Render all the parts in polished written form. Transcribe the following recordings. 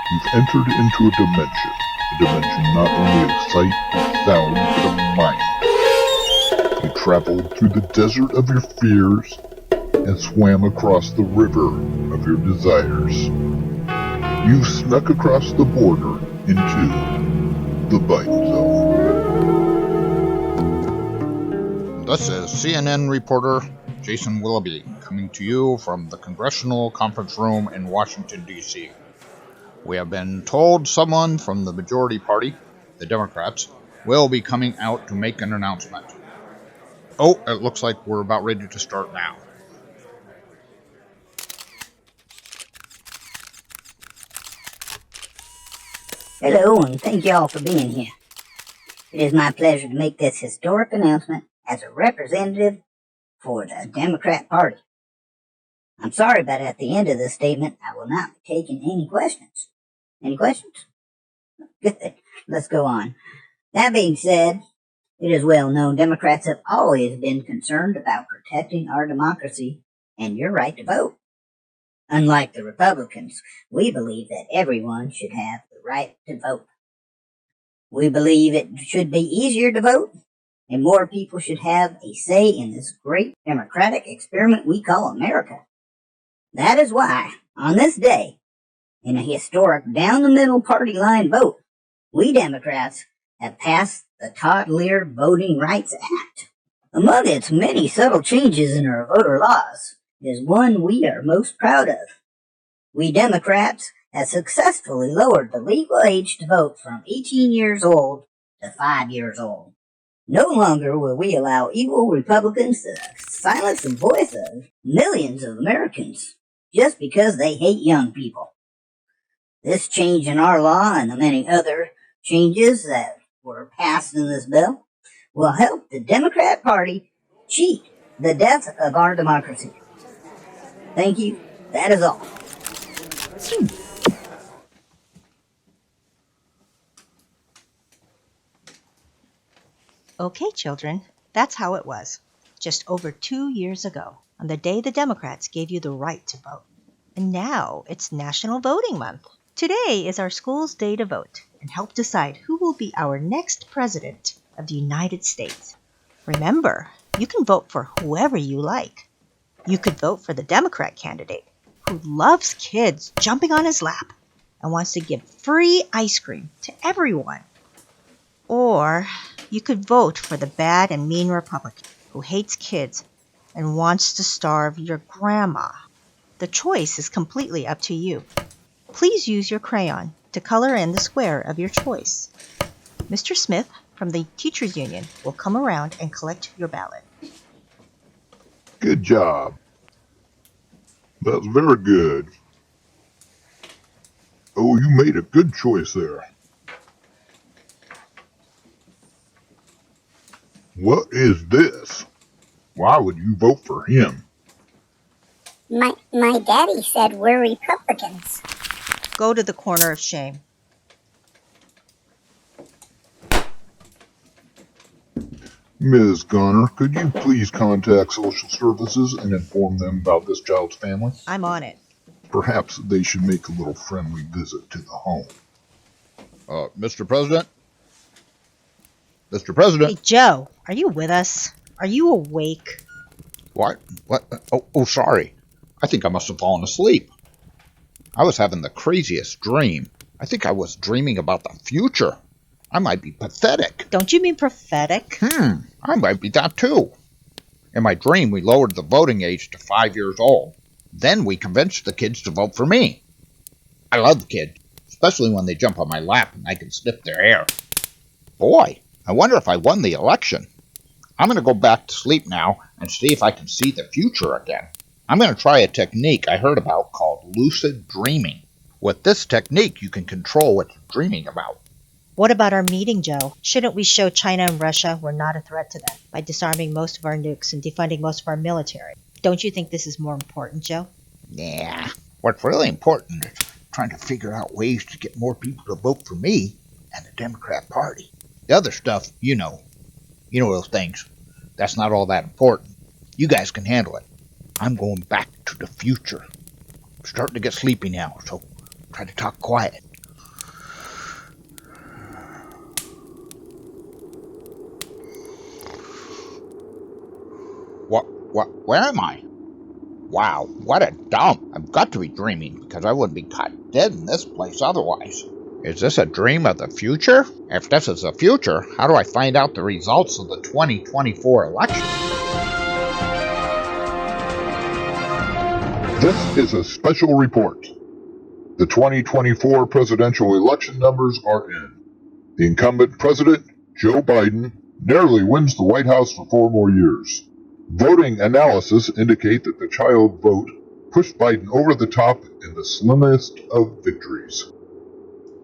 You've entered into a dimension not only of sight and sound, but of mind. You traveled through the desert of your fears and swam across the river of your desires. You've snuck across the border into the Bite Zone. This is CNN reporter Jason Willoughby coming to you from the Congressional Conference Room in Washington, D.C. We have been told someone from the majority party, the Democrats, will be coming out to make an announcement. Oh, it looks like we're about ready to start now. Hello, and thank you all for being here. It is my pleasure to make this historic announcement as a representative for the Democrat Party. I'm sorry, but at the end of this statement, I will not be taking any questions. Any questions? Good. Let's go on. That being said, it is well known Democrats have always been concerned about protecting our democracy and your right to vote. Unlike the Republicans, we believe that everyone should have the right to vote. We believe it should be easier to vote, and more people should have a say in this great democratic experiment we call America. That is why, on this day, in a historic down-the-middle party line vote, we Democrats have passed the Todd-Lear Voting Rights Act. Among its many subtle changes in our voter laws is one we are most proud of. We Democrats have successfully lowered the legal age to vote from 18 years old to 5 years old. No longer will we allow evil Republicans to silence the voice of millions of Americans just because they hate young people. This change in our law and the many other changes that were passed in this bill will help the Democrat Party cheat the death of our democracy. Thank you. That is all. Okay, children, that's how it was. Just over 2 years ago, on the day the Democrats gave you the right to vote. And now it's National Voting Month. Today is our school's day to vote and help decide who will be our next president of the United States. Remember, you can vote for whoever you like. You could vote for the Democrat candidate who loves kids jumping on his lap and wants to give free ice cream to everyone. Or you could vote for the bad and mean Republican who hates kids and wants to starve your grandma. The choice is completely up to you. Please use your crayon to color in the square of your choice. Mr. Smith from the Teachers Union will come around and collect your ballot. Good job. That's very good. Oh, you made a good choice there. What is this? Why would you vote for him? My daddy said we're Republicans. Go to the corner of shame. Ms. Gunner, could you please contact social services and inform them about this child's family? I'm on it. Perhaps they should make a little friendly visit to the home. Mr. President? Mr. President? Hey, Joe, are you with us? Are you awake? What? Oh, sorry. I think I must have fallen asleep. I was having the craziest dream. I think I was dreaming about the future. I might be pathetic. Don't you mean prophetic? I might be that too. In my dream, we lowered the voting age to 5 years old. Then we convinced the kids to vote for me. I love the kids, especially when they jump on my lap and I can sniff their hair. Boy, I wonder if I won the election. I'm going to go back to sleep now and see if I can see the future again. I'm going to try a technique I heard about called lucid dreaming. With this technique, you can control what you're dreaming about. What about our meeting, Joe? Shouldn't we show China and Russia we're not a threat to them by disarming most of our nukes and defunding most of our military? Don't you think this is more important, Joe? Yeah. What's really important is trying to figure out ways to get more people to vote for me and the Democrat Party. The other stuff, you know those things. That's not all that important. You guys can handle it. I'm going back to the future. I'm starting to get sleepy now, so try to talk quiet. Where am I? Wow, what a dump. I've got to be dreaming, because I wouldn't be caught dead in this place otherwise. Is this a dream of the future? If this is the future, how do I find out the results of the 2024 election? This is a special report. The 2024 presidential election numbers are in. The incumbent president, Joe Biden, narrowly wins the White House for 4 more years. Voting analysis indicate that the child vote pushed Biden over the top in the slimmest of victories.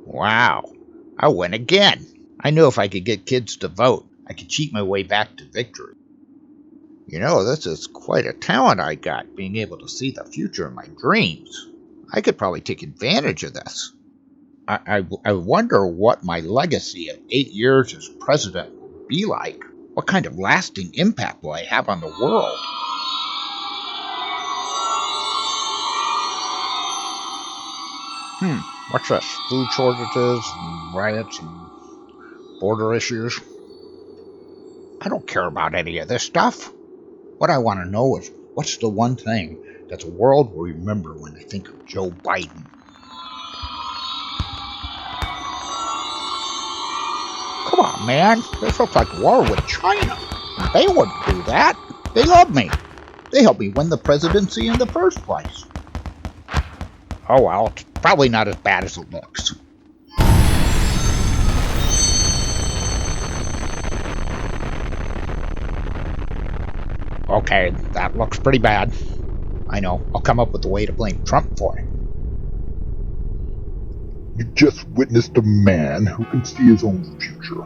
Wow, I win again. I knew if I could get kids to vote, I could cheat my way back to victory. You know, this is quite a talent I got, being able to see the future in my dreams. I could probably take advantage of this. I wonder what my legacy of 8 years as president will be like. What kind of lasting impact will I have on the world? What's this? Food shortages and riots and border issues? I don't care about any of this stuff. What I want to know is, what's the one thing that the world will remember when they think of Joe Biden? Come on, man. This looks like war with China. They wouldn't do that. They love me. They helped me win the presidency in the first place. Oh well, it's probably not as bad as it looks. Okay, that looks pretty bad. I know, I'll come up with a way to blame Trump for it. You just witnessed a man who can see his own future.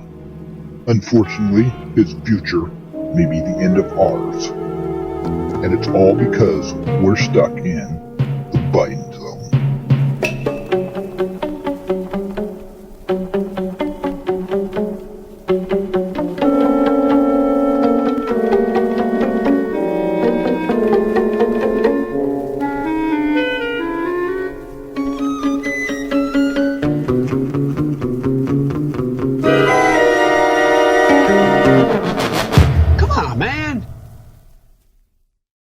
Unfortunately, his future may be the end of ours. And it's all because we're stuck in the Biden